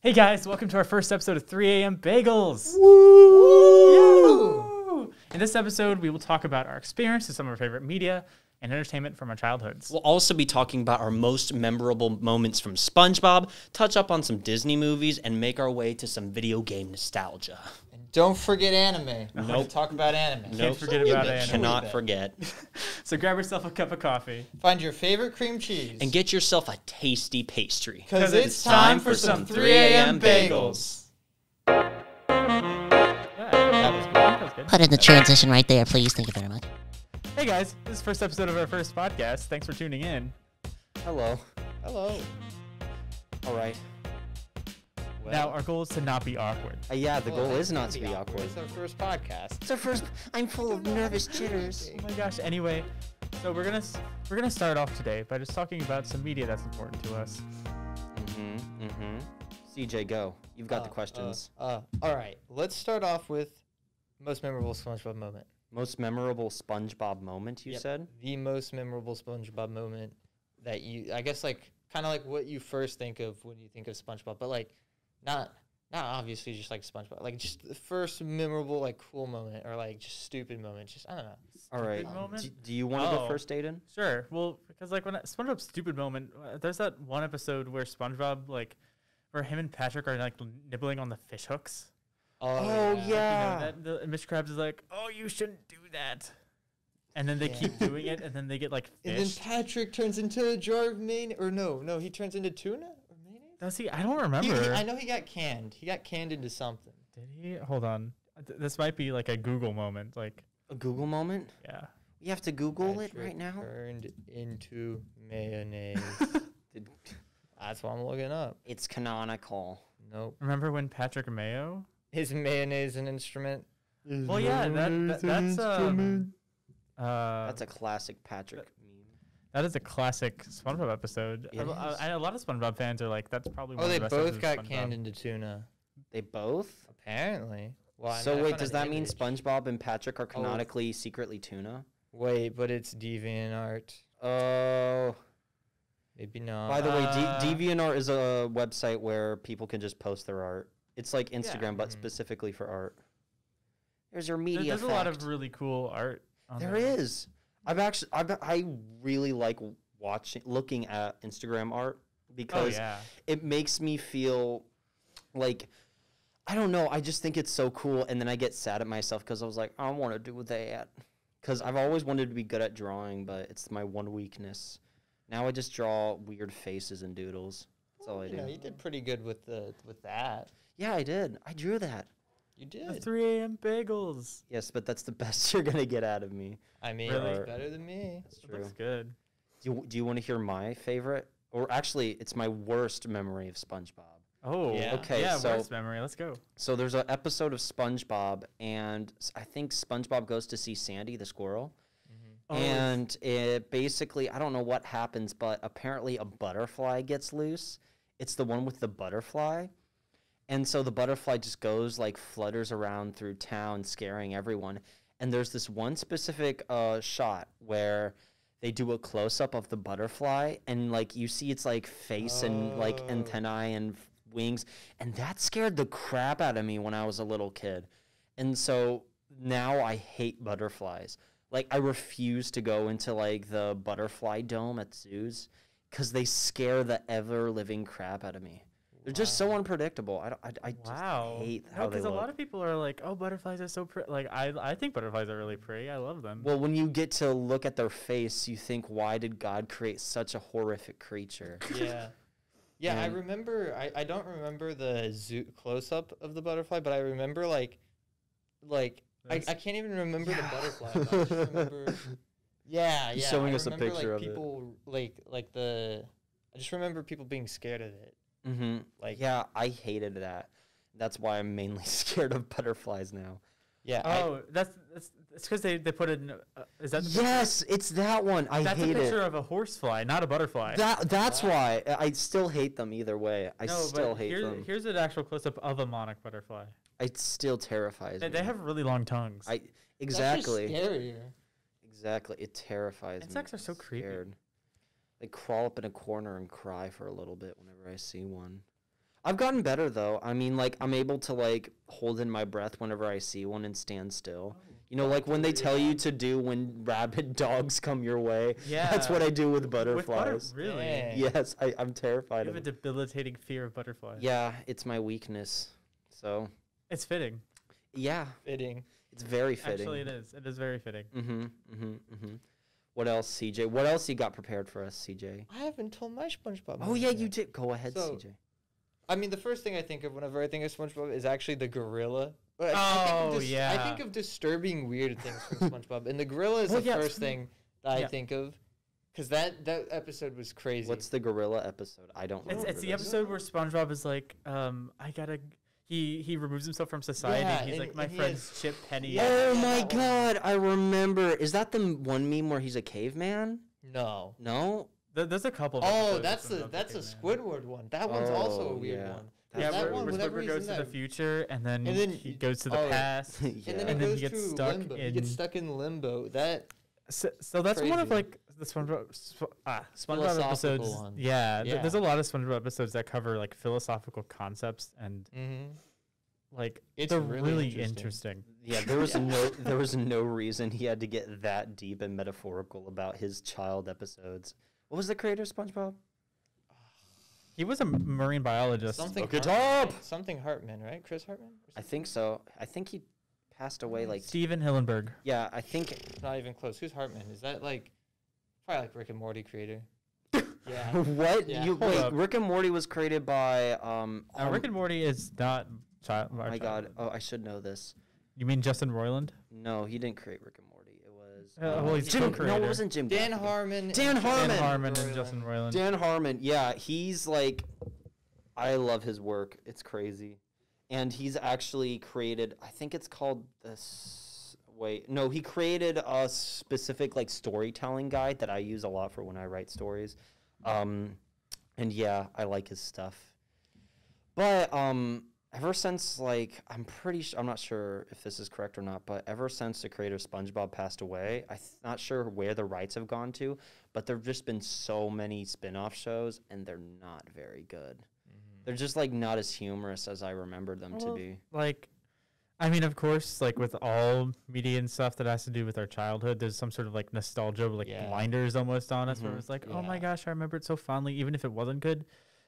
Hey guys, welcome to our first episode of 3 a.m. Bagels. Woo! In this episode, we will talk about our experience with some of our favorite media and entertainment from our childhoods. We'll also be talking about our most memorable moments from SpongeBob, touch up on some Disney movies, and make our way to some video game nostalgia. And don't forget anime. Nope. We're gonna talk about anime. Can't forget about anime. Cannot forget. So grab yourself a cup of coffee. Find your favorite cream cheese. And get yourself a tasty pastry. Because it's time for some 3 a.m. bagels. Yeah, that was good. Put in the transition right there, please. Thank you very much. Hey guys, this is the first episode of our first podcast. Thanks for tuning in. Hello. Hello. All right. Now, our goal is to not be awkward. Yeah, the goal is not to be awkward. It's our first podcast. It's our first. I'm full of nervous jitters. Oh my gosh. Anyway, so we're gonna start off today by just talking about some media that's important to us. CJ, go. You've got the questions. All right. Let's start off with most memorable SpongeBob moment. Most memorable SpongeBob moment, you said? The most memorable SpongeBob moment that I guess, like, kind of like what you first think of when you think of SpongeBob, but, like, not obviously just, like, SpongeBob. Like, just the first memorable, like, cool moment or, like, just stupid moment. Just, I don't know. All right. moment? Do you want to go first, Aiden? Sure. Well, because like when SpongeBob's stupid moment, there's that one episode where SpongeBob where him and Patrick are like nibbling on the fish hooks. Oh, yeah. You know, Mr. Krabs is like, "Oh, you shouldn't do that," and then they keep doing it, and then they get like fish. And then Patrick turns into a jar of mayonnaise. Or no, he turns into tuna or mayonnaise. Does he? I don't remember. I know he got canned. He got canned into something. Did he? Hold on. This might be like a Google moment. Like A Google moment? yeah. You have to Google it Patrick right now? Turned into mayonnaise. That's what I'm looking up. It's canonical. Nope. Remember when Patrick Mayo? Is mayonnaise an instrument? Well, yeah. That's That's a classic Patrick meme. That is a classic SpongeBob episode. It A lot of SpongeBob fans are like, that's probably one Oh, of they the best both episodes of got SpongeBob. canned into tuna. They both? Apparently. Well, I So mean, I wait, found does an that mean image. SpongeBob and Patrick are canonically secretly tuna? Wait, but it's DeviantArt. Oh. Maybe not. By the way, DeviantArt is a website where people can just post their art. It's like Instagram, but specifically for art. There's your media There's a lot of really cool art on There is. I really like looking at Instagram art because it makes me feel like, I don't know, I just think it's so cool, and then I get sad at myself because I was like, I want to do that. Because I've always wanted to be good at drawing, but it's my one weakness. Now I just draw weird faces and doodles. That's all I do. You did pretty good with that. Yeah, I did. I drew that. You The did. 3 a.m. Bagels. Yes, but that's the best you're going to get out of me. I mean, Really? it's better than me. That's That true. looks good. Do you want to hear my favorite? Or actually, it's my worst memory of SpongeBob. Oh, Yeah. Okay, Yeah, so- worst memory. Let's go. So there's an episode of SpongeBob, and I think SpongeBob goes to see Sandy the squirrel. Oh, And it basically, I don't know what happens, but apparently a butterfly gets loose. It's the one with the butterfly. And so the butterfly just goes, like, flutters around through town, scaring everyone. And there's this one specific shot where they do a close-up of the butterfly, and, like, you see its, like, face and, like, antennae and wings. And that scared the crap out of me when I was a little kid. And so now I hate butterflies. Like, I refuse to go into, like, the butterfly dome at zoos because they scare the ever-living crap out of me. They're just so unpredictable. I just hate how they because a look. lot of people are like, "Oh, butterflies are so pretty." Like, I think butterflies are really pretty. I love them. Well, when you get to look at their face, you think, why did God create such a horrific creature? Yeah. Yeah, I And- remember. I don't remember the zoo close-up of the butterfly, but I remember, like I can't even remember the butterfly. I just remember. Yeah. Showing I us a remember, picture of it. people, I just remember people being scared of it. Mm-hmm. Like, Yeah, I hated that. That's why I'm mainly scared of butterflies now. Yeah. Oh, it's because they put it in. Is that the Yes, it's that one. I That's a hate picture it. of a horsefly, not a butterfly. That's why I still hate them either way. I no, still but hate them. here's an actual close-up of a monarch butterfly. It still terrifies me. They have really long tongues. Exactly. That's just scarier. Exactly. It terrifies me. Insects are so I'm creepy. scared. They crawl up in a corner and cry for a little bit whenever I see one. I've gotten better though. I mean, like I'm able to like hold in my breath whenever I see one and stand still. You know, like when they tell you to do when rabid dogs come your way. Yeah. That's what I do with butterflies. Really? Dang. Yes, I'm terrified You of have a it. debilitating fear of butterflies. Yeah, it's my weakness. So, It's fitting. yeah, Fitting. it's very fitting. Actually, it is. It is very fitting. What else, CJ? What else you got prepared for us, CJ? I haven't told my SpongeBob. Oh moment yeah, yet. you did. Go ahead, So, CJ. I mean, the first thing I think of whenever I think of SpongeBob is actually the gorilla. But Oh, I yeah. think of disturbing weird things from SpongeBob, and the gorilla is Well, the yeah, first thing that I yeah. think of, because that episode was crazy. What's the gorilla episode? I don't remember. It's the this. episode where SpongeBob is like, I gotta. He removes himself from society. Yeah, He's and- like, my and he friend's has- Chip Penny. Yeah. Oh my that one. god, I remember. Is that the one meme where he's a caveman? No. No. There's a couple. Of Oh, episodes that's with a SpongeBob that's a the Caveman. Squidward one. That one's also a Oh, weird yeah. one. Yeah, that where one, whenever Squidward he's goes in to the that- future, and then And then he goes to the oh, past. yeah. and then And he then goes he gets to stuck limbo. He in- gets stuck in limbo. That So that's one of Crazy. like the SpongeBob SpongeBob Philosophical episodes. ones. Yeah, Yeah. there's a lot of SpongeBob episodes that cover like philosophical concepts and like It's they're really really interesting. interesting. Yeah, there was no reason he had to get that deep and metaphorical about his child episodes. What was the creator of SpongeBob? He was a marine biologist. something Look it Hartman, up! something Hartman, right? Chris Hartman? Or I something? think so. I think he passed away like Steven Hillenberg. yeah, I think It's not even close. Who's Hartman? Is that like probably like Rick and Morty creator? Yeah. what? Yeah. You Hold wait, up. Rick and Morty was created by Rick and Morty is not child. oh my god. Oh, I should know this. You mean Justin Roiland? No, he didn't create Rick and Morty. It was Well, he's Jim. No, co-creator. it wasn't Jim. Dan Gaffigan. Harmon. Dan and Harmon. Dan Justin Harmon and Roiland. Justin Roiland. Dan Harmon, yeah, he's like, I love his work. It's crazy, and he's actually created. I think it's called this. Wait, no, he created a specific like storytelling guide that I use a lot for when I write stories, and yeah, I like his stuff. But ever since like I'm not sure if this is correct or not, but ever since the creator of SpongeBob passed away, I'm not sure where the rights have gone to, but there've just been so many spin-off shows and they're not very good. They're just like not as humorous as I remembered them to Well, be. Like, I mean, of course, like with all media and stuff that has to do with our childhood, there's some sort of like nostalgia, like Yeah. blinders almost on us, where Mhm. it's like, oh my Yeah. gosh, I remember it so fondly, even if it wasn't good.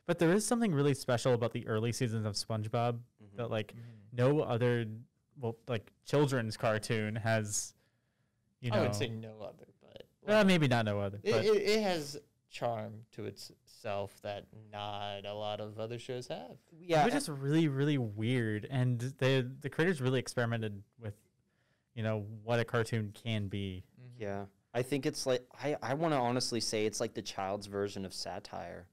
But there is something really special about the early seasons of SpongeBob that like no other, well, like children's cartoon has. You know, I would say no other, but maybe not no other. But it has charm to itself that not a lot of other shows have. Yeah, it was just really, really weird, and the creators really experimented with, you know, what a cartoon can be. yeah. I think it's like I want to honestly say it's like the child's version of satire.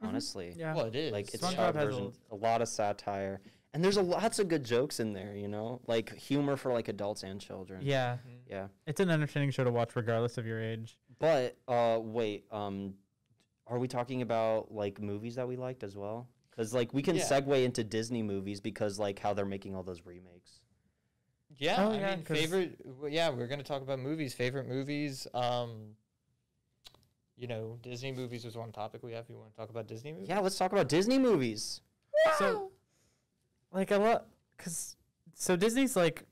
Honestly, Yeah, Well, it is. like it's SpongeBob child has version, a lot of satire, and there's lots of good jokes in there. You know, like humor for like adults and children. yeah, yeah. it's an entertaining show to watch regardless of your age. But wait, are we talking about like movies that we liked as well? Because like we can Yeah. segue into Disney movies because like how they're making all those remakes. Yeah, Oh, I yeah, mean, 'cause- yeah, we're gonna talk about movies, favorite movies. You know, Disney movies was one topic we have. You want to talk about Disney movies? Yeah, let's talk about Disney movies. So, like a lot, so Disney's like,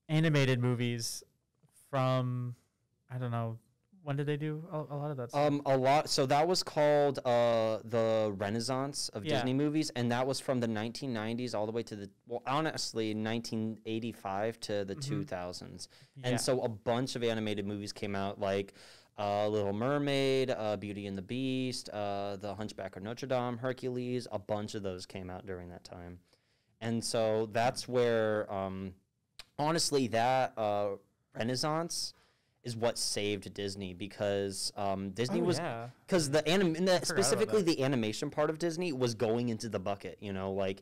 animated movies from, I don't know, when did they do a lot of that stuff? A lot. So that was called the Renaissance of Yeah. Disney movies, and that was from the 1990s all the way to the honestly 1985 to the 2000s. Yeah. And so a bunch of animated movies came out, like Little Mermaid, Beauty and the Beast, The Hunchback of Notre Dame, Hercules. A bunch of those came out during that time, and so that's where honestly that Renaissance is what saved Disney because Disney was yeah. because about specifically that. the animation part of Disney was going into the bucket, you know, like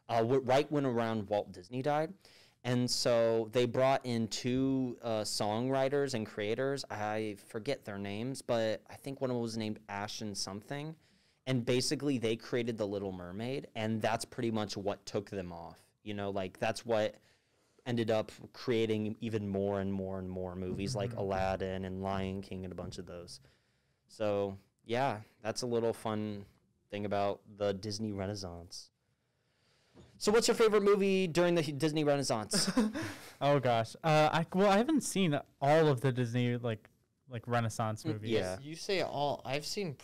right when around Walt Disney died. And so they brought in two songwriters and creators. I forget their names, but I think one of them was named Ashton something. And basically they created The Little Mermaid, and that's pretty much what took them off. You know, like that's what ended up creating even more and more and more movies like Aladdin and Lion King and a bunch of those. So yeah, that's a little fun thing about the Disney Renaissance. So what's your favorite movie during the Disney Renaissance? Oh gosh. I haven't seen all of the Disney like Renaissance movies. Yeah. You say all. I've seen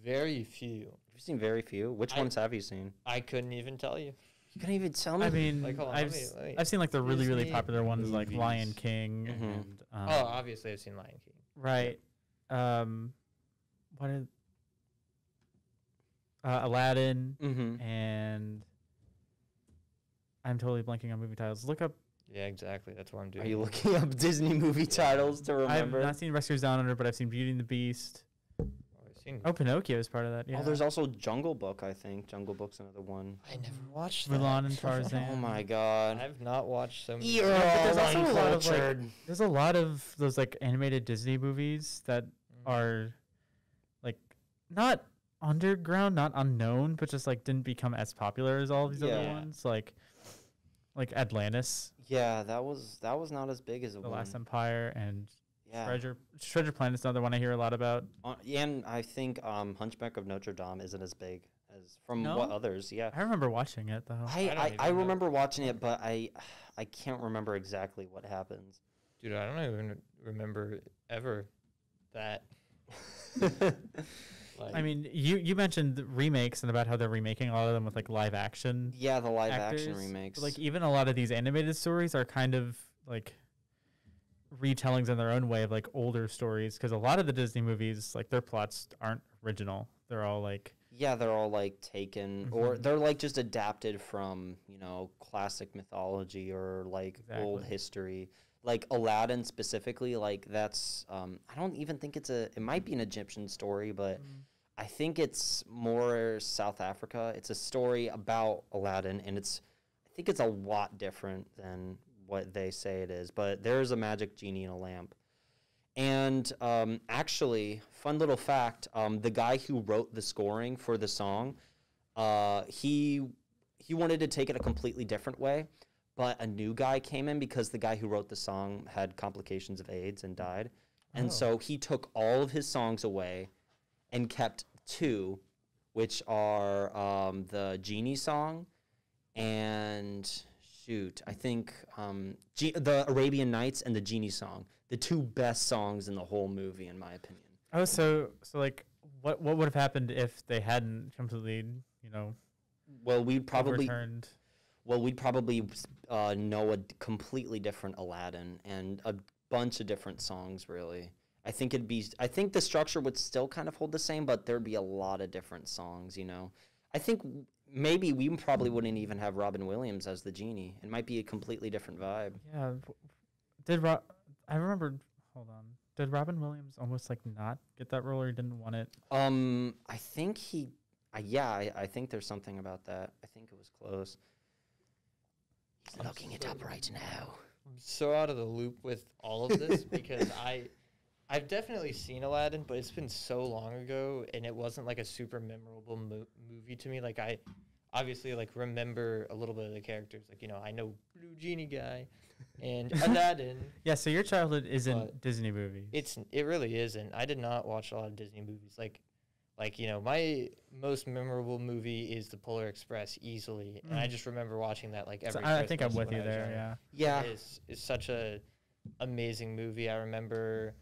very few. You've seen very few. Which ones have you seen? I couldn't even tell you. You couldn't even tell me. I mean, Like, hold on, I've let me- I've seen like the really Disney popular ones like movies. Lion King Mhm. and Oh, obviously I've seen Lion King. right. What is Aladdin Mm-hmm. and I'm totally blanking on movie titles. Look up. Yeah, exactly. That's what I'm doing. Are you looking up Disney movie titles to remember? I've not seen Rescuers Down Under, but I've seen Beauty and the Beast. I've seen. Oh, Pinocchio is part of that. Yeah. Oh, there's also Jungle Book, I think. Jungle Book's another one. I never watched that. Mulan and Tarzan. Oh my god. I've not watched so many. You're but all there's also a lot of, like, uncultured. There's a lot of those like animated Disney movies that are like not underground, not unknown, but just like didn't become as popular as all these other Yeah. ones. Like Atlantis, Yeah, that was not as big as it The was. Last Empire, and Yeah. Treasure Planet's another one I hear a lot about. And I think Hunchback of Notre Dame isn't as big as from No? what others. Yeah. I remember watching it though. I don't I even know. remember watching it, but I can't remember exactly what happens. Dude, I don't even remember ever that. Like, I mean, you mentioned the remakes and about how they're remaking a lot of them with like live action. Yeah, the live action actors, remakes. but, like even a lot of these animated stories are kind of like retellings in their own way of like older stories because a lot of the Disney movies like their plots aren't original. They're all like yeah, they're all like taken or Mhm. they're like just adapted from, classic mythology or like old Exactly. history. Like Aladdin specifically, like that's I don't even think it might be an Egyptian story, but I think it's more South Africa. It's a story about Aladdin and I think it's a lot different than what they say it is, but there's a magic genie in a lamp. And actually, fun little fact, the guy who wrote the scoring for the song, he wanted to take it a completely different way, but a new guy came in because the guy who wrote the song had complications of AIDS and died. And so he took all of his songs away and kept two, which are the Genie song and shoot, I think the Arabian Nights and the Genie song, the two best songs in the whole movie, in my opinion. oh so like what would have happened if they hadn't completely Well, we'd probably overturned. know a completely different Aladdin and a bunch of different songs. Really, I think the structure would still kind of hold the same, but there'd be a lot of different songs. I think maybe we probably wouldn't even have Robin Williams as the genie. It might be a completely different vibe. Yeah, I remember. Hold on. Did Robin Williams almost like not get that role or he didn't want it? I think I think there's something about that. I think it was close. He's looking it up right now. I'm so out of the loop with all of this because I've definitely seen Aladdin, but it's been so long ago, and it wasn't like a super memorable movie to me. Like I obviously like remember a little bit of the characters. Like I know Blue Genie guy and Aladdin. Yeah, so your childhood isn't But Disney movies. It really isn't. I did not watch a lot of Disney movies. Like my most memorable movie is The Polar Express easily, and I just remember watching that like So every. I think I'm Christmas with when you I was there. younger. Yeah. Yeah. It's such a amazing movie. I remember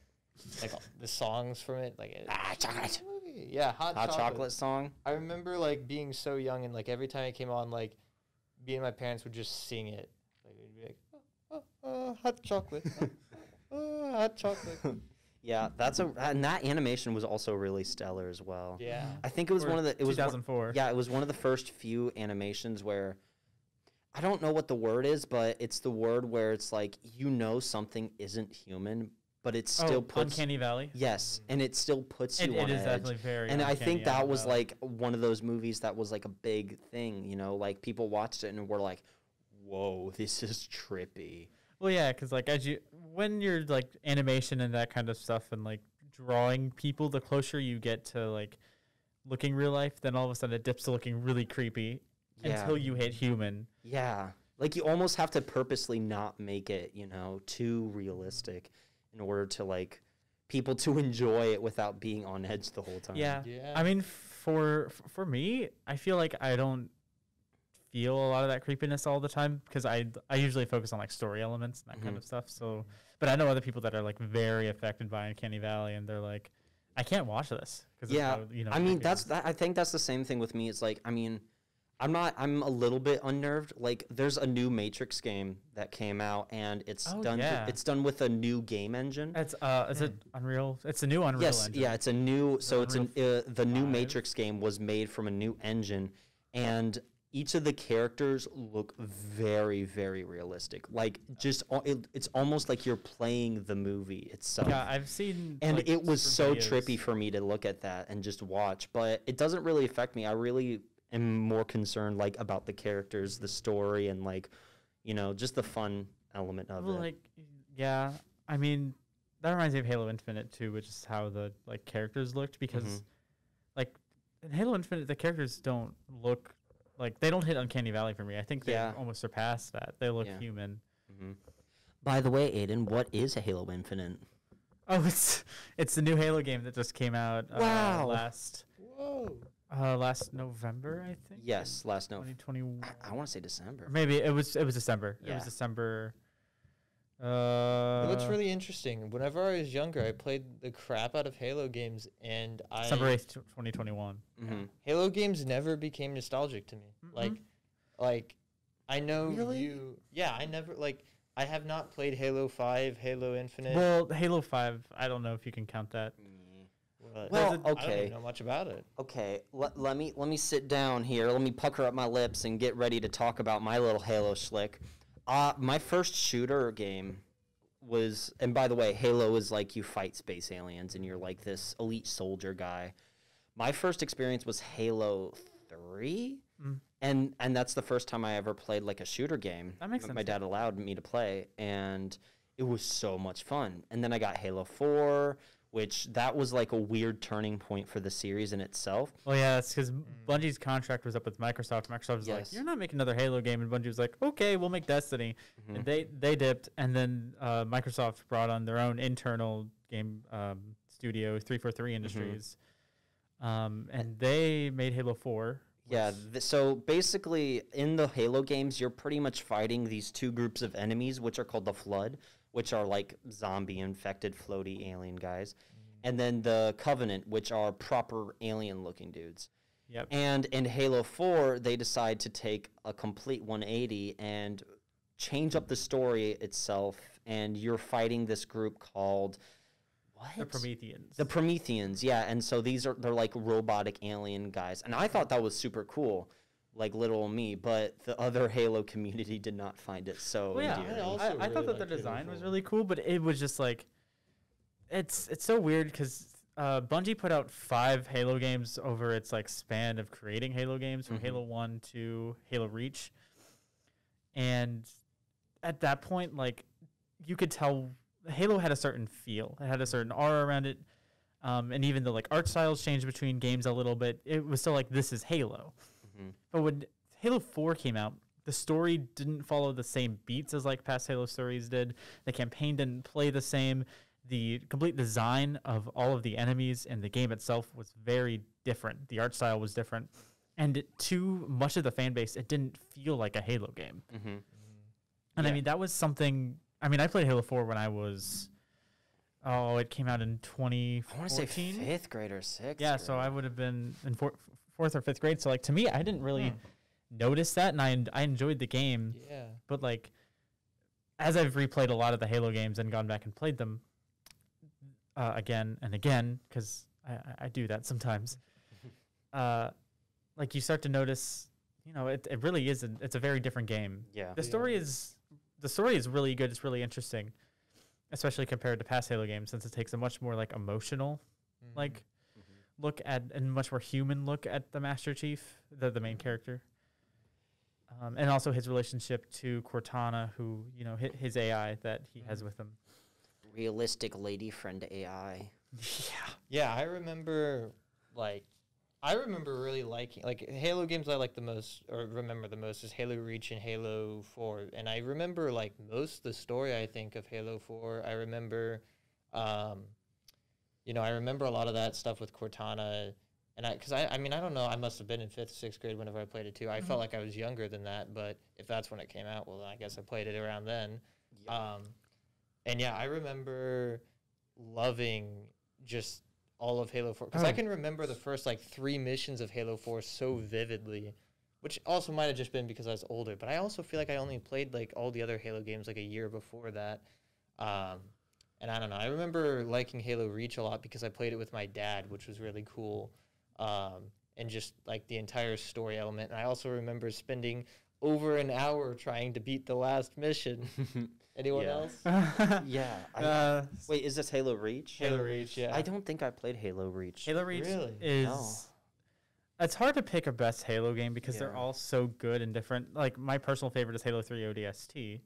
like the songs from it. Like Chocolate. Yeah, hot Chocolate song. I remember like being so young and like every time it came on, like me and my parents would just sing it. Like we'd be like, hot chocolate, hot chocolate. Yeah, and that animation was also really stellar as well. Yeah. I think it was Or one of the. It was 2004. Yeah, it was one of the first few animations where I don't know what the word is, but it's the word where it's like something isn't human, but it still puts Uncanny Valley. yes, and it still puts you It on is edge. definitely very. And I Uncanny think that was Valley. like one of those movies that was like a big thing, like people watched it and were like, "Whoa, this is trippy." Well, yeah, because like when you're like animation and that kind of stuff and like drawing people, the closer you get to like looking real life, then all of a sudden it dips to looking really creepy until you hit human. Yeah. Like you almost have to purposely not make it, too realistic in order to like people to enjoy it without being on edge the whole time. Yeah. Yeah. I mean, for me, I feel like I don't feel a lot of that creepiness all the time because I usually focus on like story elements and that kind of stuff. So, but I know other people that are like very affected by Uncanny Valley, and they're like, I can't watch this because I mean I think that's the same thing with me. It's like, I mean, I'm a little bit unnerved. Like, there's a new Matrix game that came out, and it's done with a new game engine. It's is it Unreal? It's a new Unreal engine. Yeah, it's a new. So it's the new 5. Matrix game was made from a new engine, and each of the characters look very, very realistic. Like, it's almost like you're playing the movie itself. Yeah, I've seen. And like, it was so videos. trippy for me to look at that and just watch, but it doesn't really affect me. I really am more concerned like about the characters, the story, and like, you know, just the fun element of it. Like, yeah, I mean, that reminds me of Halo Infinite too, which is how the like characters looked because, like, in Halo Infinite, the characters don't look like they don't hit Uncanny Valley for me. I think they almost surpassed that. They look human. By the way, Aiden, what is a Halo Infinite? Oh, it's the new Halo game that just came out last November, I think. Yes, last November. 2021. I want to say December. Maybe it was December. Yeah. It was December. It looks really interesting. Whenever I was younger, I played the crap out of Halo games, and December 8th, 2021. Halo games never became nostalgic to me. Like I know you. Yeah, I never like. I have not played Halo 5, Halo Infinite. Well, Halo 5, I don't know if you can count that. Well, I don't even know much about it. Okay, let me sit down here. Let me pucker up my lips and get ready to talk about my little Halo schlick. My first shooter game was, and by the way, Halo is like you fight space aliens and you're like this elite soldier guy. My first experience was Halo 3, and that's the first time I ever played like a shooter game. That makes sense. My dad allowed me to play, and it was so much fun. And then I got Halo 4, which that was like a weird turning point for the series in itself. Well, yeah, that's because Bungie's contract was up with Microsoft. Microsoft was like, you're not making another Halo game. And Bungie was like, okay, we'll make Destiny. And they dipped. And then Microsoft brought on their own internal game studio, 343 Industries. And they made Halo 4. Yeah, so basically in the Halo games, you're pretty much fighting these two groups of enemies, which are called the Flood, which are like zombie-infected, floaty alien guys. And then the Covenant, which are proper alien-looking dudes. Yep. And in Halo 4, they decide to take a complete 180 and change up the story itself, and you're fighting this group called... The Prometheans. The Prometheans, yeah. And so they're like robotic alien guys. And I thought that was super cool, like little me, but the other Halo community did not find it so endearing. I thought that the design was really cool, but it was just like, it's so weird because Bungie put out 5 Halo games over its like span of creating Halo games from Halo 1 to Halo Reach. And at that point, like, you could tell Halo had a certain feel. It had a certain aura around it. And even though like art styles changed between games a little bit, it was still like, this is Halo. But when Halo 4 came out, the story didn't follow the same beats as like past Halo stories did. The campaign didn't play the same. The complete design of all of the enemies and the game itself was very different. The art style was different. And to much of the fan base, it didn't feel like a Halo game. And I mean, that was something... I mean, I played Halo 4 when I was, it came out in 2014. I want to say 5th grade or 6th Yeah, grade. so I would have been in 4th or 5th grade. So, like, to me, I didn't really notice that, and I enjoyed the game. Yeah. But, like, as I've replayed a lot of the Halo games and gone back and played them again and again, because I do that sometimes, like, you start to notice, you know, it really is, it's a very different game. Yeah. The story is really good. It's really interesting, especially compared to past Halo games, since it takes a much more like emotional, like look at and much more human look at the Master Chief, the main character, and also his relationship to Cortana, who his AI that he has with him. Realistic lady friend AI. Yeah, I remember really liking, like, Halo games I like the most, or remember the most, is Halo Reach and Halo 4. And I remember, like, most of the story, I think, of Halo 4. I remember, I remember a lot of that stuff with Cortana And I mean, I don't know. I must have been in 5th, 6th grade whenever I played it too. I felt like I was younger than that, but if that's when it came out, well, then I guess I played it around then. And yeah, I remember loving just all of Halo 4 because I can remember the first like 3 missions of Halo 4 so vividly, which also might have just been because I was older. But I also feel like I only played like all the other Halo games like a year before that. And I don't know. I remember liking Halo Reach a lot because I played it with my dad, which was really cool. And just like the entire story element. And I also remember spending over an hour trying to beat the last mission. Anyone else? Yeah. Wait, is this Halo Reach? Halo Reach, yeah. I don't think I played Halo Reach. Halo Reach Really? is... No. It's hard to pick a best Halo game because they're Yeah. all so good and different. Like, my personal favorite is Halo 3 ODST,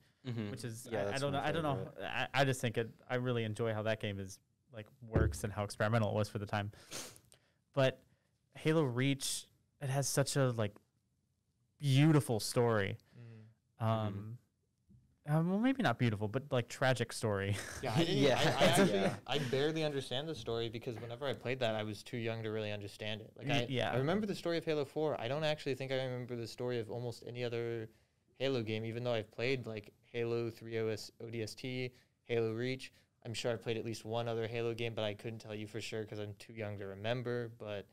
which is... Yeah, I that's don't know. my I don't know. I just think it... I really enjoy how that game is, like, works and how experimental it was for the time. But Halo Reach, it has such a, like, beautiful story. Well, maybe not beautiful, but like tragic story. Yeah, I didn't. Yeah. I actually, Yeah. I barely understand the story because whenever I played that, I was too young to really understand it. Like, Yeah. I remember the story of Halo 4. I don't actually think I remember the story of almost any other Halo game, even though I've played like Halo 3 ODST, Halo Reach. I'm sure I played at least one other Halo game, but I couldn't tell you for sure because I'm too young to remember. But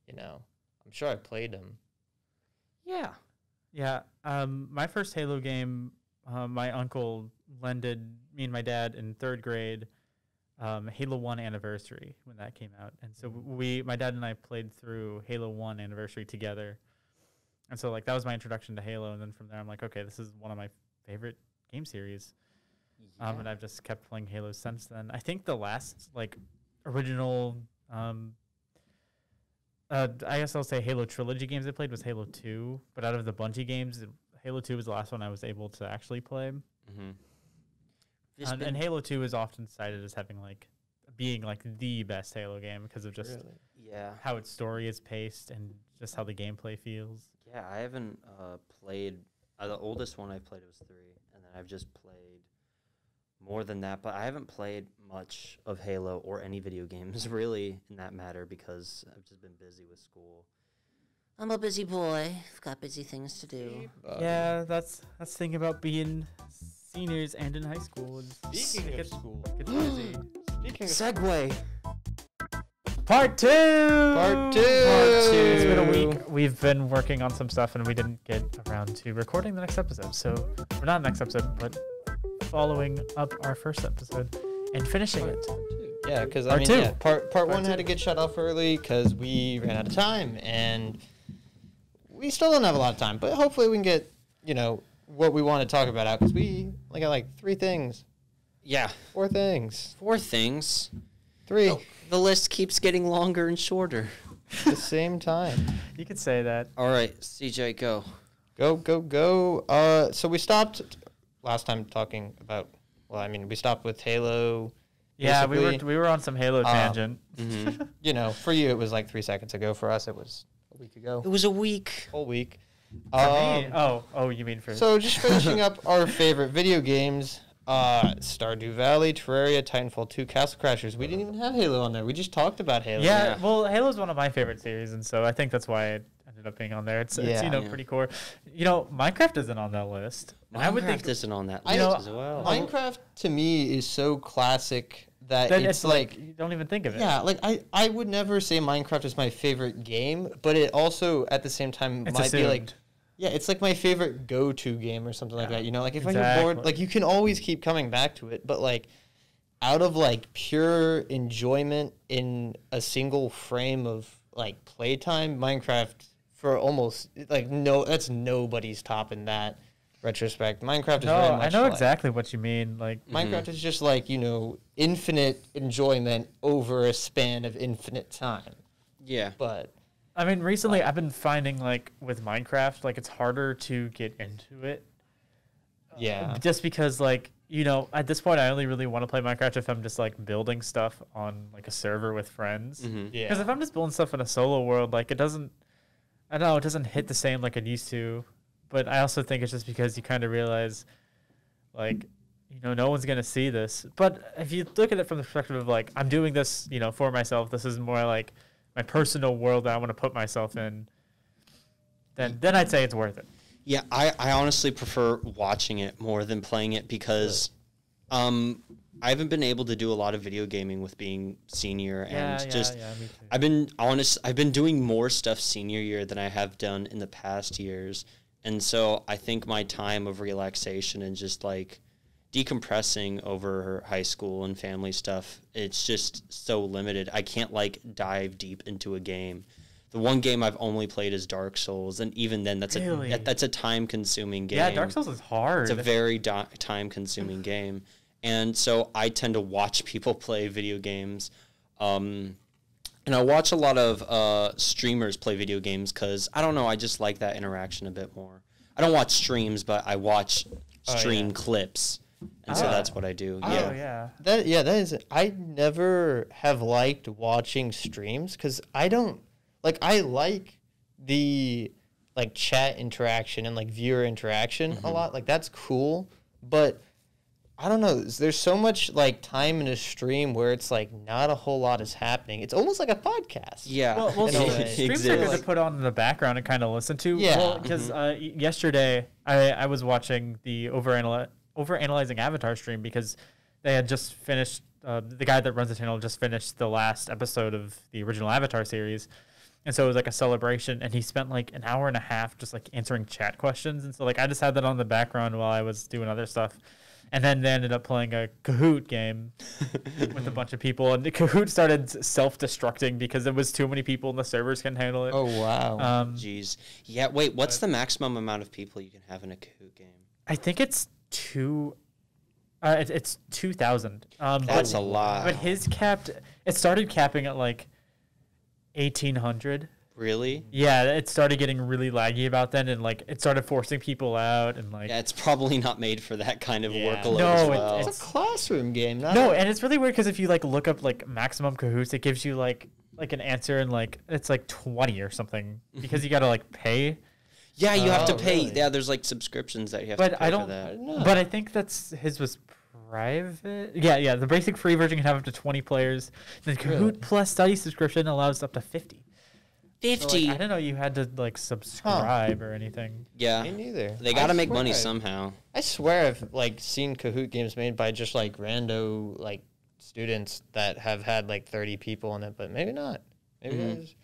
you know, I'm sure I played them. Yeah. Yeah. My first Halo game, my uncle lended me and my dad in 3rd grade Halo 1 Anniversary when that came out. And so my dad and I played through Halo 1 Anniversary together. And so like that was my introduction to Halo. And then from there I'm like, okay, this is one of my favorite game series. And I've just kept playing Halo since then. I think the last like original, I guess I'll say Halo trilogy games I played was Halo 2. But out of the Bungie games, Halo 2 was the last one I was able to actually play. And Halo 2 is often cited as having like being like the best Halo game because of just how its story is paced and just how the gameplay feels. Yeah, I haven't played. The oldest one I played was 3, and then I've just played more than that. But I haven't played much of Halo or any video games really in that matter because I've just been busy with school. I'm a busy boy. I've got busy things to do. Yeah, that's the thing about being seniors and in high school. Speaking of school, It's busy. Segue. Part 2! Part 2! It's been a week. We've been working on some stuff and we didn't get around to recording the next episode. So, or not next episode, but following up our first episode and finishing it. Yeah, because Part two. Part 1 had to get shut off early because we ran out of time, and we still don't have a lot of time. But hopefully we can get what we want to talk about out because we only got like 3 things. Yeah. 4 things. 4 things. 3. Oh, the list keeps getting longer and shorter. At the same time. You could say that. All right, CJ, go. Go. So we stopped last time talking about. Well, I mean, we stopped with Halo. Yeah, basically. we were on some Halo tangent. For you it was like 3 seconds ago. For us, it was a week ago. It was a week. Whole week. For me? Oh, you mean for... So just finishing up our favorite video games. Stardew Valley, Terraria, Titanfall 2, Castle Crashers. We didn't even have Halo on there. We just talked about Halo. Yeah, well, Halo's one of my favorite series, and so I think that's why it ended up being on there. It's pretty core. Minecraft isn't on that list. And I would think isn't on that I- list as well. Minecraft to me is so classic that that it's like you don't even think of it. yeah, like I would never say Minecraft is my favorite game, but it also at the same time It's might be like assumed. yeah, it's like my favorite go-to game or something like that. Like if I get Exactly. bored, like you can always keep coming back to it, but like out of like pure enjoyment in a single frame of like playtime, Minecraft for almost like that's nobody's topping that retrospect. Minecraft is very much I know like, exactly what you mean. Like Minecraft is just like, infinite enjoyment over a span of infinite time. Yeah. But I mean, recently I've been finding like with Minecraft, like it's harder to get into it. yeah. Just because like, at this point I only really want to play Minecraft if I'm just like building stuff on like a server with friends. Yeah. Because if I'm just building stuff in a solo world, like it doesn't hit the same like it used to. But I also think it's just because you kind of realize like, no one's going to see this. But if you look at it from the perspective of like, I'm doing this, for myself, this is more like my personal world that I want to put myself in, then I'd say it's worth it. Yeah, I honestly prefer watching it more than playing it because I haven't been able to do a lot of video gaming with being senior and Me too. I've been doing more stuff senior year than I have done in the past years. And so I think my time of relaxation and just like decompressing over high school and family stuff, it's just so limited. I can't like dive deep into a game. The one game I've only played is Dark Souls, and even then, that's a time-consuming game. Yeah, Dark Souls is hard. It's a very time-consuming game, and so I tend to watch people play video games, and I watch a lot of streamers play video games because I don't know, I just like that interaction a bit more. I don't watch streams, but I watch stream clips, and so that's what I do. Oh, yeah. That is. I never have liked watching streams because I don't. Like, I like the, like, chat interaction and, like, viewer interaction a lot. Like, that's cool. But, I don't know. There's so much, like, time in a stream where it's, like, not a whole lot is happening. It's almost like a podcast. Yeah. Well, In a way. streams are good to put on in the background and kind of listen to. Yeah. Because yesterday, I was watching the Overanalyzing Avatar stream because they had just finished, the guy that runs the channel just finished the last episode of the original Avatar series. And so it was like a celebration, and he spent like an hour and a half just like answering chat questions. And so like I just had that on the background while I was doing other stuff. And then they ended up playing a Kahoot game with a bunch of people. And the Kahoot started self-destructing because it was too many people and the servers couldn't handle it. Oh, wow. Jeez. Yeah, wait, what's the maximum amount of people you can have in a Kahoot game? I think it's it's 2,000. That's a lot. But it started capping at like 1,800. Really? Yeah, it started getting really laggy about then, and like it started forcing people out, and like Yeah, it's probably not made for that kind of workload No, as well. It's a classroom game. Not no, and it's really weird because if you like look up like maximum Kahoots, it gives you like an answer, and like it's like 20 or something because you gotta like pay. Yeah, you have to Oh, pay. really? Yeah, there's like subscriptions that you have But to pay I for don't. that. But I think his was private. Yeah. The basic free version can have up to 20 players. The Kahoot Really? Plus Study subscription allows up to 50. So, 50. like, I didn't know you had to like subscribe or anything. Yeah. Me neither. They got to I make money swear- somehow. I swear I've like seen Kahoot games made by just like rando like students that have had like 30 people in it, but maybe not. Maybe I was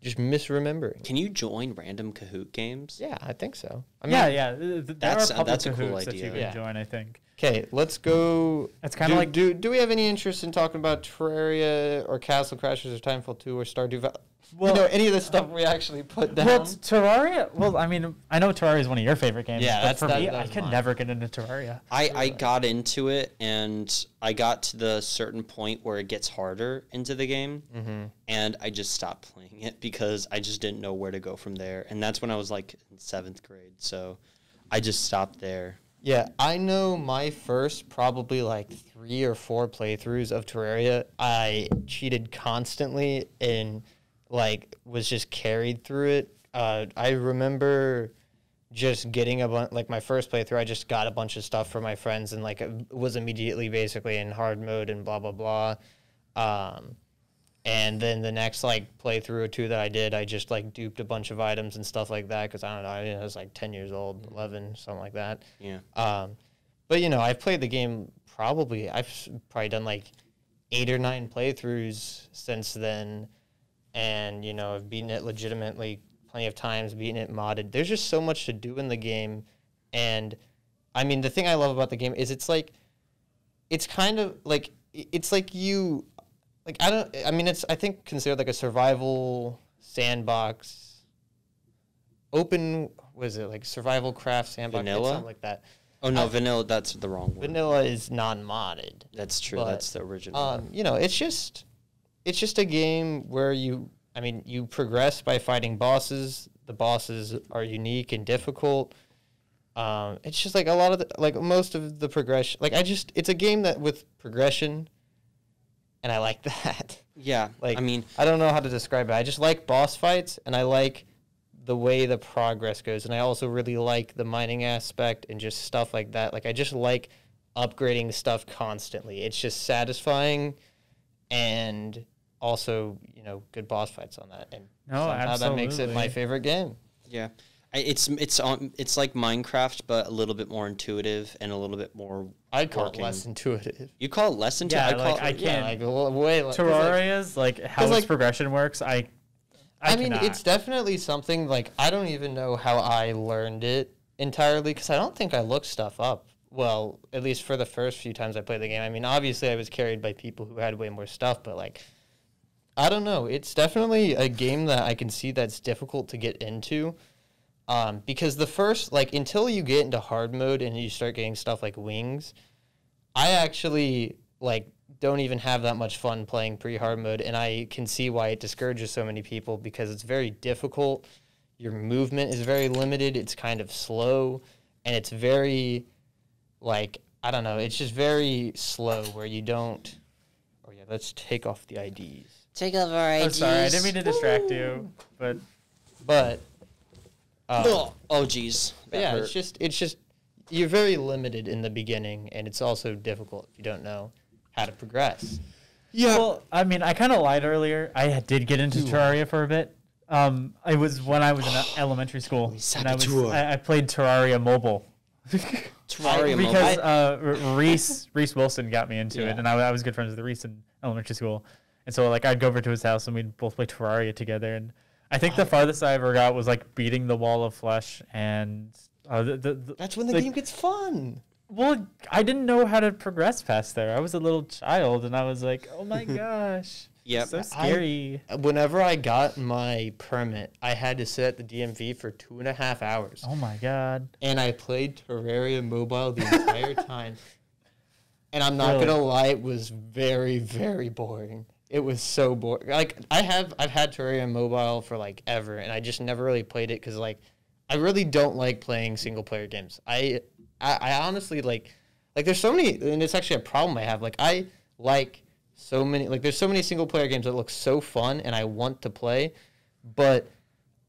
just misremembering. Can you join random Kahoot games? Yeah, I think so. I Yeah. There That's- are public that's a cool Kahoots that you idea. can Yeah. join, I think. Okay, let's go. It's kind of like do we have any interest in talking about Terraria or Castle Crashers or Timefall 2 or Stardew Valley? Well, you know, any of the stuff we actually put down? well, Terraria. Well, I mean, I know Terraria is one of your favorite games. Yeah, but for me, that I was could mine. never get into Terraria. I got into it, and I got to the certain point where it gets harder into the game, and I just stopped playing it because I just didn't know where to go from there. And that's when I was like in 7th grade, so I just stopped there. Yeah, I know my first probably like 3 or 4 playthroughs of Terraria, I cheated constantly and like was just carried through it. I remember just getting a bunch, like my first playthrough, I just got a bunch of stuff for my friends and like was immediately basically in hard mode and blah, blah, blah. And then the next like playthrough or 2 that I did, I just like duped a bunch of items and stuff like that because I don't know, I was like 10 years old, 11, something like that. Yeah. But you know, I've played the game I've probably done like 8 or 9 playthroughs since then, and you know, I've beaten it legitimately plenty of times, beaten it modded. There's just so much to do in the game, and I mean, the thing I love about the game is it's kind of like it's like you. Like, it's, I think, considered like a survival sandbox, open, like survival craft sandbox? It's Vanilla? something like that. Oh, no, vanilla, that's the wrong one. Vanilla is non-modded. That's true. But, That's the original. You know, it's just a game where you progress by fighting bosses. The bosses are unique and difficult. It's just like a lot of most of the progression. Like, it's a game that with progression, and I like that. Yeah, Like, I mean, I don't know how to describe it. I just like boss fights, and I like the way the progress goes. And I also really like the mining aspect and just stuff like that. Like, I just like upgrading stuff constantly. It's just satisfying, and also, good boss fights on that. And No, somehow that makes it my absolutely. favorite game. Yeah. It's like Minecraft, but a little bit more intuitive and a little bit more. I'd call working. it less intuitive. You call it less Yeah, intuitive? like, I Yeah, can't. like, way less. 'Cause, like, Terraria's like how 'cause, its like- progression works. I mean, cannot. it's definitely something, like, I don't even know how I learned it entirely, because I don't think I looked stuff up. Well, at least for the first few times I played the game. I mean, obviously I was carried by people who had way more stuff, but, like, I don't know. It's definitely a game that I can see that's difficult to get into, because the first, like, until you get into hard mode and you start getting stuff like wings, I actually, like, don't even have that much fun playing pre-hard mode, and I can see why it discourages so many people, because it's very difficult. Your movement is very limited. It's kind of slow, and it's very, like, I don't know. It's just very slow where you don't. Oh yeah, let's take off the IDs. Take off our I'm IDs. sorry, I didn't mean to distract you, but But Oh, jeez. but yeah, it's just you're very limited in the beginning, and it's also difficult if you don't know how to progress. Yeah. well, I mean, I kind of lied earlier. I did get into Terraria for a bit. It was when I was in elementary school, and Saboteur. I Terraria Terraria mobile. Mobile. Because Reese Wilson got me into Yeah. it, and I was good friends with Reese in elementary school, and so like I'd go over to his house and we'd both play Terraria together. And I think the farthest I ever got was like beating the wall of flesh, and That's when the Like- game gets fun. well, I didn't know how to progress past there. I was a little child, and I was like, oh my gosh, Yep. so scary. Whenever I got my permit, I had to sit at the DMV for 2.5 hours. Oh my god. And I played Terraria Mobile the entire time. And I'm not Really? gonna lie, it was very, very boring. It was so boring. Like I've had Terraria Mobile for like ever, and I just never really played it because like I really don't like playing single player games. I honestly like there's so many, and it's actually a problem I have. Like I like so many, like there's so many single player games that look so fun and I want to play, but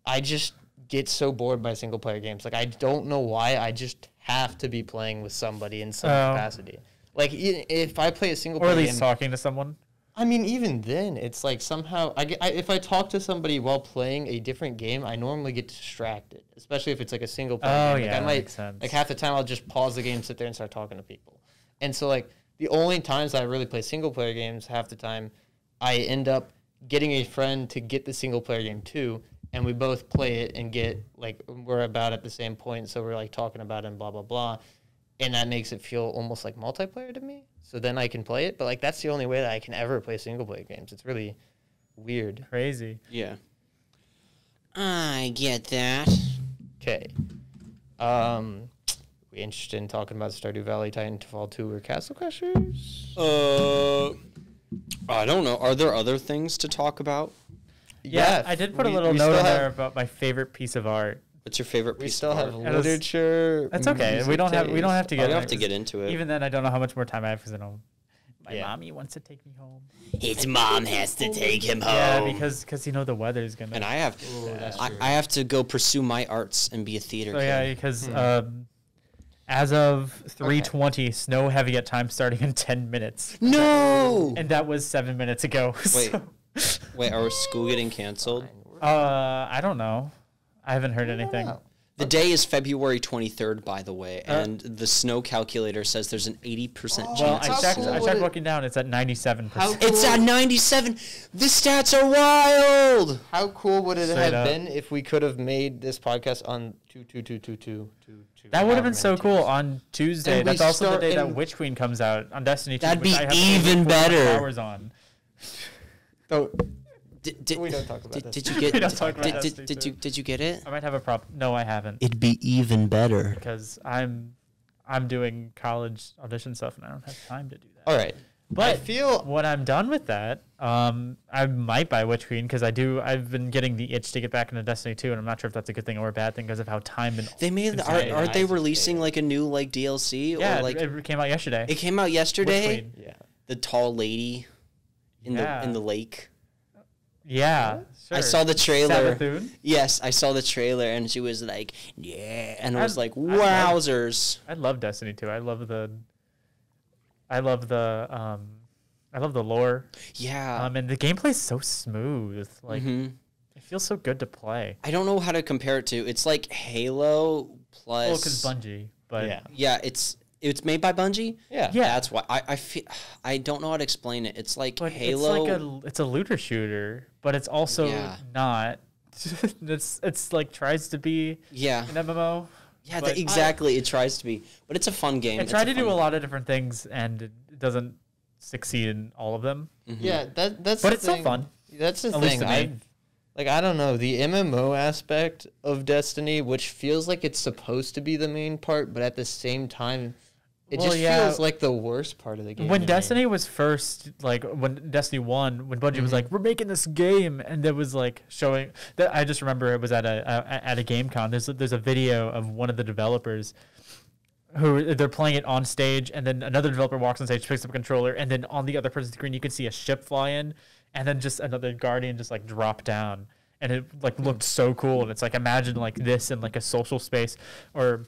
I just get so bored by single player games. Like I don't know why. I just have to be playing with somebody in some Oh. capacity. Like if I play a single Or player at least game, talking to someone. I mean, even then, it's like somehow if I talk to somebody while playing a different game, I normally get distracted, especially if it's like a single player Oh, game. yeah, Like I that might makes sense. like half the time I'll just pause the game, sit there, and start talking to people. And so like the only times I really play single player games, half the time, I end up getting a friend to get the single player game too, and we both play it and get like we're about at the same point, so we're like talking about it and blah blah blah, and that makes it feel almost like multiplayer to me. So then I can play it, but like that's the only way that I can ever play single player games. It's really weird. Crazy. Yeah. I get that. Okay. We interested in talking about Stardew Valley, Titanfall 2, or Castle Crashers? I don't know. Are there other things to talk about? Yeah, I did put a little note in there about my favorite piece of art. What's your favorite We piece still of have art? It was- literature. That's okay. music We don't have to You get. don't there, have to 'cause get into it. Even then, I don't know how much more time I have because I know my Yeah. mommy wants to take me home. His mom has to take him home. Yeah, because the weather's gonna. And I have Ooh, that's true. I have to go pursue my arts and be a theater So kid. yeah, because as of 3:20, snow heavy at time starting in 10 minutes, No. and that was 7 minutes ago. Wait. So, Wait, are school getting canceled? I don't know. I haven't heard anything. know. The day is February 23rd, by the way, and the snow calculator says there's an 80% chance. Well, of I How checked. cool I would checked it- looking down. It's at 97%. It's at 97. The stats are wild. How cool would it Straight have up. been if we could have made this podcast on 2/2/2/2/2/2? That would have been however so many cool days? on Tuesday. And we That's also the start day that in- Witch Queen comes out on Destiny 2. That'd which be I have to even wait 41 better. Hours on. So, Did, we don't talk about did, this. did you get? We don't talk about did, Destiny did you 2. did you get it? I might have a prop. No, I haven't, It'd be even better. because I'm doing college audition stuff and I don't have time to do that. all right. But I feel when I'm done with that, I might buy Witch Queen because I've been getting the itch to get back into Destiny 2, and I'm not sure if that's a good thing or a bad thing because of how time and They made. Insane. Aren't they Nice. releasing like a new like DLC yeah, or like it came out yesterday. it came out Witch yesterday? Queen. yeah. The tall lady in Yeah. the lake. Yeah, I sure. saw the trailer. Savathun? Yes, I saw the trailer and she was like, "Yeah," and I was like, I'd love- "Wowzers!" I love Destiny 2. I love the I love the lore. Yeah. And the gameplay's so smooth. Like Mhm. it feels so good to play. I don't know how to compare it to. It's like Halo plus. Well, because Bungie, but Yeah. Yeah, it's made by Bungie. Yeah. Yeah. That's why I feel I don't know how to explain it. It's like but Halo. it's a looter shooter, but it's also Yeah. not. it's like tries to be Yeah. an MMO. Yeah, but exactly. It tries to be, but it's a fun game. It tried to do a lot of different things, and it doesn't succeed in all of them. Yeah, that's. But the it's still thing. fun. That's the At least thing. to me. I don't know, the MMO aspect of Destiny, which feels like it's supposed to be the main part, but at the same time, it Well, just yeah. feels like the worst part of the game. When to me. Destiny was first, like when Destiny 1, when Bungie Mm-hmm. was like, "We're making this game," and it was like showing that, I just remember it was at a game con. There's a video of one of the developers who they're playing it on stage, and then another developer walks on stage, picks up a controller, and then on the other person's screen you can see a ship fly in, and then just another Guardian just like drop down, and it like looked so cool. And it's like, imagine like this in like a social space, or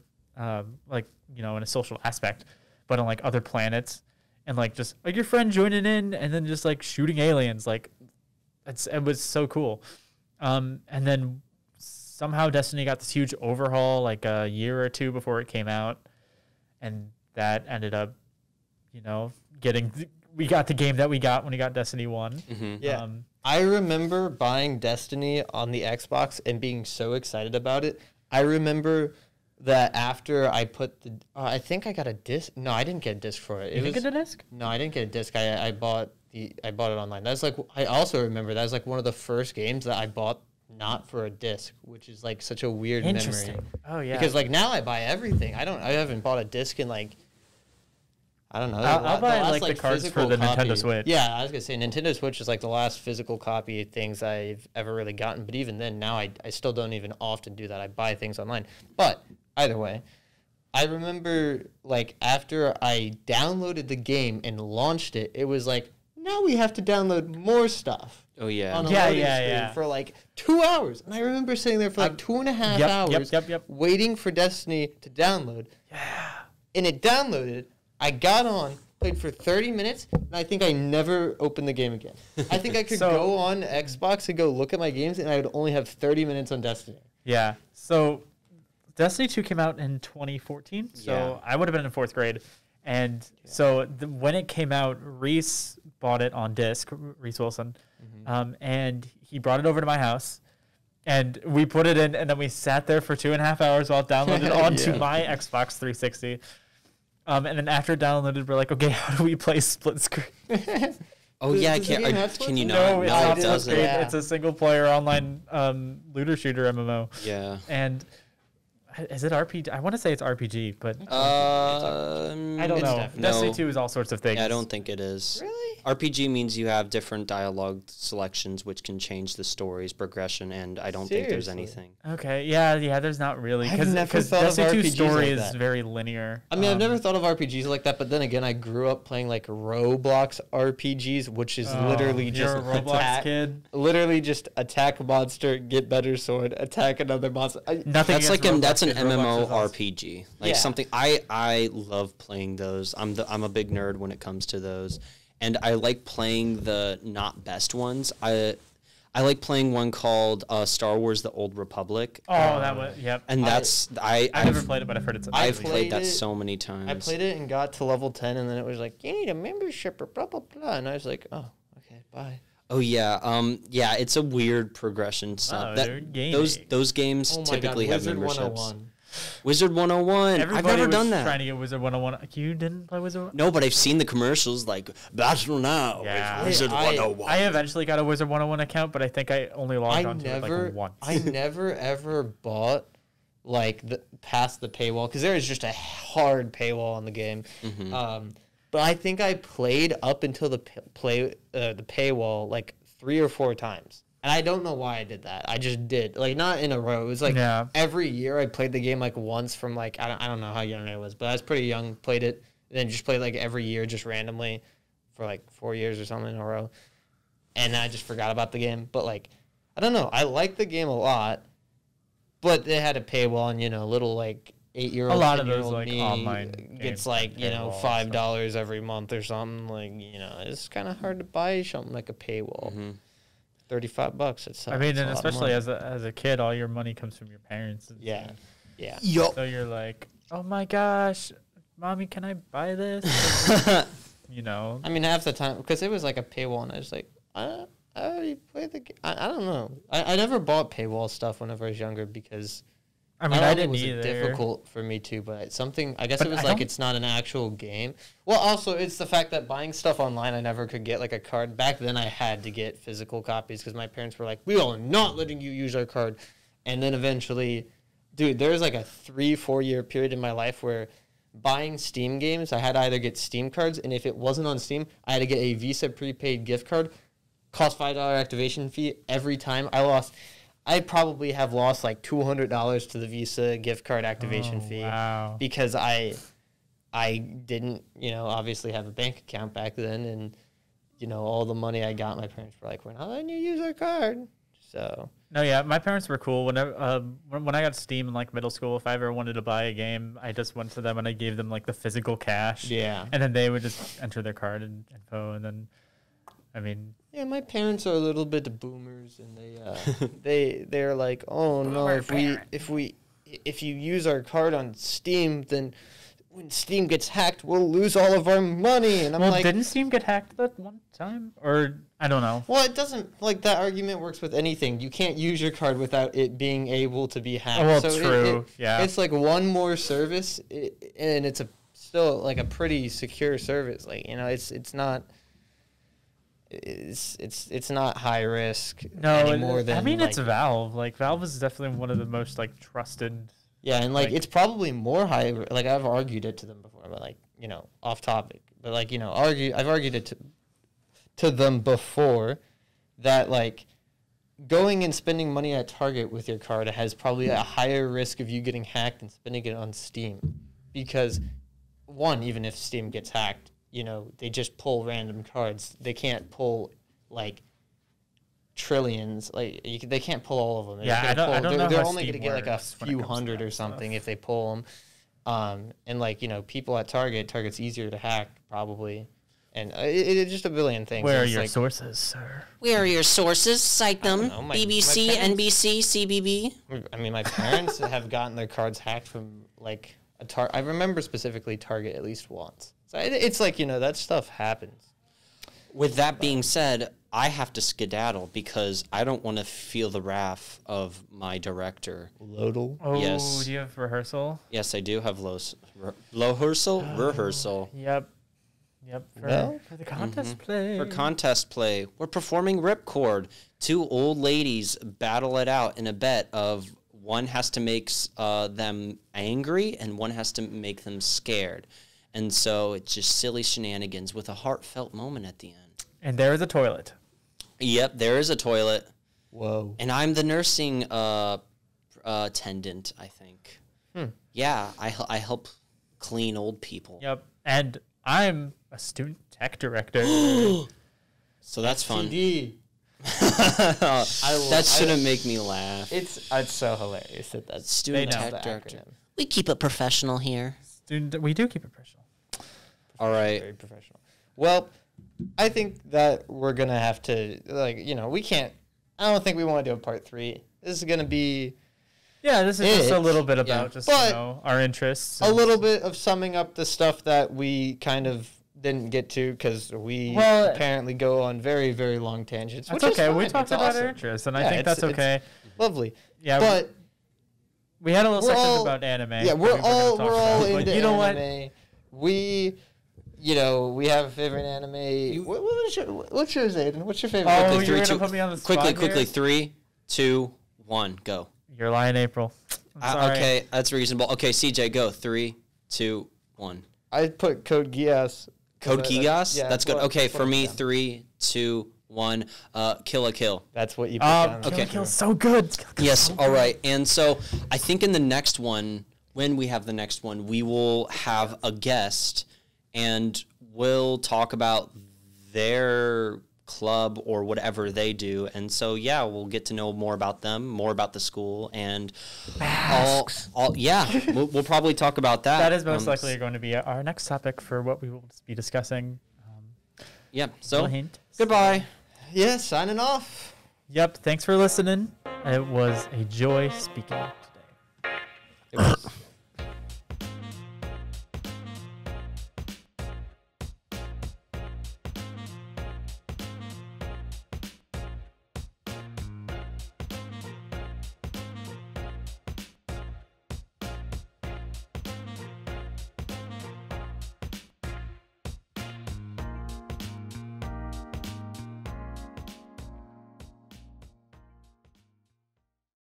like, you know, in a social aspect, but on like other planets, and like just like your friend joining in, and then just like shooting aliens. Like it was so cool. And then somehow Destiny got this huge overhaul like a year or two before it came out, and that ended up, you know, we got the game that we got when we got Destiny 1. Mm-hmm. Yeah. I remember buying Destiny on the Xbox and being so excited about it. I remember that after I put the, I think I got a disc. No, I didn't get a disc for it. You didn't get a disc? No, I didn't get a disc. I bought it online. That's like, I also remember that was like one of the first games that I bought not for a disc, which is like such a weird Interesting. memory. Oh yeah. Because like now I buy everything. I haven't bought a disc in like, I don't know. I'll buy like the cards for physical the copy. Nintendo Switch. Yeah, I was gonna say Nintendo Switch is like the last physical copy of things I've ever really gotten. But even then, now I still don't even often do that. I buy things online. But either way, I remember like after I downloaded the game and launched it, it was like, now we have to download more stuff. Oh yeah. On a Yeah, loading yeah, screen yeah. for like 2 hours. And I remember sitting there for like 2.5 hours Yep. waiting for Destiny to download. Yeah. And it downloaded. I got on, played for 30 minutes, and I think I never opened the game again. I think I could go on Xbox and go look at my games, and I would only have 30 minutes on Destiny. Yeah. So Destiny 2 came out in 2014. So Yeah. I would have been in 4th grade. And so when it came out, Reese bought it on disc, Reese Wilson. And he brought it over to my house. And we put it in, and then we sat there for 2.5 hours while it downloaded onto Yeah. my Xbox 360. And then after it downloaded, we're like, okay, how do we play split screen? Oh yeah, Does the game have can you split not? No, it's No, not it split doesn't. screen. Yeah. It's a single player online looter shooter MMO. Yeah. And is it RPG? I want to say it's RPG, but I I don't know. definitely- Destiny No. 2 is all sorts of things. Yeah, I don't think it is. Really? RPG means you have different dialogue selections, which can change the story's progression, and I don't think there's Seriously? anything. Okay, yeah, there's not really. I've never Because thought of Destiny 2 RPGs story like is that. very linear. I mean, I've never thought of RPGs like that, but then again, I grew up playing like Roblox RPGs, which is literally you're just a Roblox attack, kid. literally just attack a monster, get better sword, attack another monster. Nothing. That's like against that's an Roblox, 'cause Roblox MMO is awesome. RPG. Like Yeah. something I love playing those. I'm a big nerd when it comes to those, and I like playing the not best ones. I like playing one called Star Wars: The Old Republic. Oh, that was yep. And that's I've never played it, but I've heard it's I've amazing. played that played it- so many times. I played it and got to level 10, and then it was like, you need a membership or blah, blah, blah. And I was like, oh, okay, bye. Oh yeah, yeah. It's a weird progression. So Wow, they're gaming. those games Oh my typically God, have Wizard memberships. 101. Wizard 101. Everybody I've never was done that. trying to get Wizard 101. You didn't play Wizard? No, but I've seen the commercials like Battle Now Yeah. with Wizard I- 101. I eventually got a Wizard 101 account, but I think I only logged onto it like once. I never ever bought like past the paywall because there is just a hard paywall on the game. But I think I played up until the paywall like 3 or 4 times, and I don't know why I did that. I just did, like, not in a row. It was like Yeah. every year I played the game like once from like I don't know how young I was, but I was pretty young. Played it, and then just played like every year just randomly for like 4 years or something in a row, and I just forgot about the game. But like, I don't know. I liked the game a lot, but they had a paywall and, little like 8-year-old, A lot of 10-year-old those, like, me online gets games like, have you know, paywall and stuff. $5 every month or something. Like, you know, it's kind of hard to buy something like a paywall. Mhm. $35. It's I mean, it's a and lot of especially money. as a kid, all your money comes from your parents. And Yeah. stuff. Yeah. Yup. So you're like, oh my gosh, mommy, can I buy this? You know. I mean, half the time, because it was like a paywall, and I was like, I already played the game. I don't know. I never bought paywall stuff whenever I was younger because I mean, not I only didn't was either. it difficult for me too, but something, I guess But it was I like don't- it's not an actual game. Well, also, it's the fact that buying stuff online, I never could get like a card. Back then, I had to get physical copies because my parents were like, we are not letting you use our card. And then eventually, dude, there was like a 3-4 year period in my life where buying Steam games, I had to either get Steam cards, and if it wasn't on Steam, I had to get a Visa prepaid gift card, cost $5 activation fee every time. I probably have lost like $200 to the Visa gift card activation Oh, fee Wow. because I didn't, you know, obviously have a bank account back then, and you know, all the money I got, my parents were like, we're not letting you use our card. So No, yeah, my parents were cool. Whenever when I got Steam in like middle school, if I ever wanted to buy a game, I just went to them and I gave them like the physical cash. yeah. And then they would just enter their card and info, and then, I mean, Yeah, my parents are a little bit of boomers, and they're like, oh no, if you use our card on Steam, then when Steam gets hacked, we'll lose all of our money. And I'm well, like, didn't Steam get hacked that one time, or I don't know. well, it doesn't, like, that argument works with anything. You can't use your card without it being able to be hacked. Oh, well, So true. Yeah. It's like one more service, and it's still like a pretty secure service. Like, you know, it's not. It's not high risk No, anymore than I mean, like, it's Valve. Like Valve is definitely one of the most like trusted. yeah, and like like- it's probably more high. Like I've argued it to them before, but like, you know, off topic. But like, you know, I've argued it to them before that like going and spending money at Target with your card has probably a higher risk of you getting hacked than spending it on Steam, because one, even if Steam gets hacked, you know, they just pull random cards. They can't pull like trillions. Like they can't pull all of them. They're Yeah, just gonna I don't pull- know They're how only Steam going to get like a works when it few comes to hundred that or stuff. something if they pull them. And like, you know, people at Target's easier to hack probably, and it's just a billion things. Where are It's your like, sources, sir? Where are your sources? Cite I don't them. know, my BBC, parents- NBC, CBB. I mean, my parents have gotten their cards hacked from like I remember specifically Target at least once. So it's like, you know, that stuff happens. With that being said, I have to skedaddle because I don't want to feel the wrath of my director. Lodal. Oh, Yes. do you have rehearsal? Yes, I do have rehearsal. Yep. For, Well, for the contest play. For contest play, we're performing Ripcord. Two old ladies battle it out in a bet of one has to make them angry and one has to make them scared. And so it's just silly shenanigans with a heartfelt moment at the end. And there is a toilet. Yep, there is a toilet. Whoa. And I'm the nursing attendant, I think. Yeah, I help clean old people. Yep. And I'm a student tech director. So that's fun. TD. That shouldn't make me laugh. It's so hilarious that that's Student They know. tech the director. acronym. We keep it professional here. Student, we do keep it professional. All right. Very professional. Well, I think that we're gonna have to, like, you know, we can't. I don't think we want to do a part 3. This is gonna be Yeah, this is just a little bit Yeah. about just But you know our interests. a and- little bit of summing up the stuff that we kind of didn't get to because we Well, apparently go on very, very long tangents. That's which is okay. We fine. talked It's about our awesome. interests, and Yeah, I think it's- that's okay. Lovely. Yeah, But we had a little we're section all- about anime. yeah, that we're we gonna all talk about, but into you know what? anime. We, you know, we have a favorite anime. What's yours, Aiden? What's your favorite? Oh, Quickly, you're three, gonna two- put me on the Quickly, spot quickly. here? 3, 2, 1, go. You're lying, April. I'm sorry. Okay, that's reasonable. Okay, CJ, go. 3, 2, 1. I put Code Geass. Code Geass? Yeah, That's good. what- Okay, what for I me, put down. 3, 2, 1. Kill a Kill. That's what you put Oh, down. Kill Okay. la Kill's so good. Kill la Kill's Yes, so all good. right. And so I think in the next one, when we have the next one, we will have a guest and we'll talk about their club or whatever they do. And so, yeah, we'll get to know more about them, more about the school, and we'll probably talk about that. That is most likely going to be our next topic for what we will be discussing. So hint. Goodbye. Yeah, signing off. Yep. Thanks for listening. It was a joy speaking today.